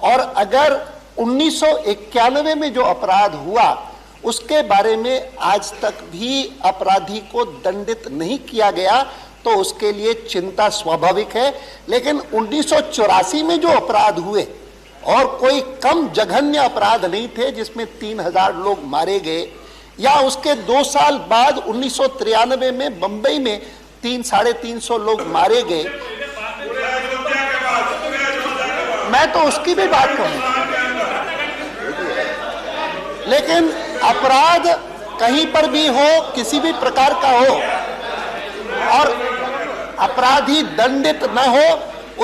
और अगर 1991 में जो अपराध हुआ उसके बारे में आज तक भी अपराधी को दंडित नहीं किया गया तो उसके लिए चिंता स्वाभाविक है। लेकिन 1984 में जो अपराध हुए और कोई कम जघन्य अपराध नहीं थे जिसमें 3000 लोग मारे गए, या उसके 2 साल बाद 1993 में बंबई में 300-350 लोग मारे गए, मैं तो उसकी भी बात कहूंगा। लेकिन अपराध कहीं पर भी हो, किसी भी प्रकार का हो, और अपराधी दंडित न हो,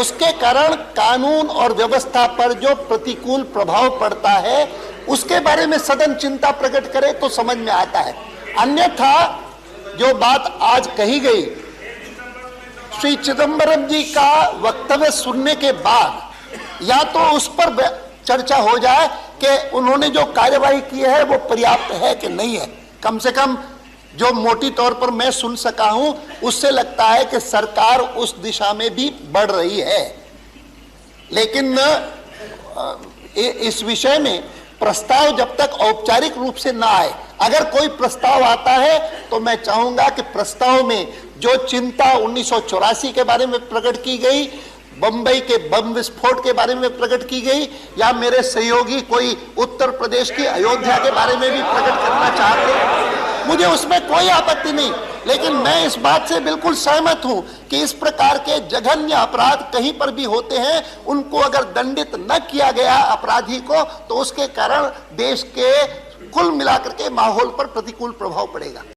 उसके कारण कानून और व्यवस्था पर जो प्रतिकूल प्रभाव पड़ता है उसके बारे में सदन चिंता प्रकट करे तो समझ में आता है। अन्यथा जो बात आज कही गई, श्री चिदंबरम जी का वक्तव्य सुनने के बाद या तो उस पर चर्चा हो जाए कि उन्होंने जो कार्यवाही की है वो पर्याप्त है कि नहीं है। कम से कम जो मोटी तौर पर मैं सुन सका हूं उससे लगता है कि सरकार उस दिशा में भी बढ़ रही है। लेकिन इस विषय में प्रस्ताव जब तक औपचारिक रूप से ना आए, अगर कोई प्रस्ताव आता है तो मैं चाहूंगा कि प्रस्ताव में जो चिंता 1984 के बारे में प्रकट की गई, बंबई के बम विस्फोट के बारे में प्रकट की गई, या मेरे सहयोगी कोई उत्तर प्रदेश की अयोध्या के बारे में भी प्रकट करना चाहते, मुझे उसमें कोई आपत्ति नहीं। लेकिन मैं इस बात से बिल्कुल सहमत हूं कि इस प्रकार के जघन्य अपराध कहीं पर भी होते हैं, उनको अगर दंडित न किया गया अपराधी को तो उसके कारण देश के कुल मिलाकर के माहौल पर प्रतिकूल प्रभाव पड़ेगा।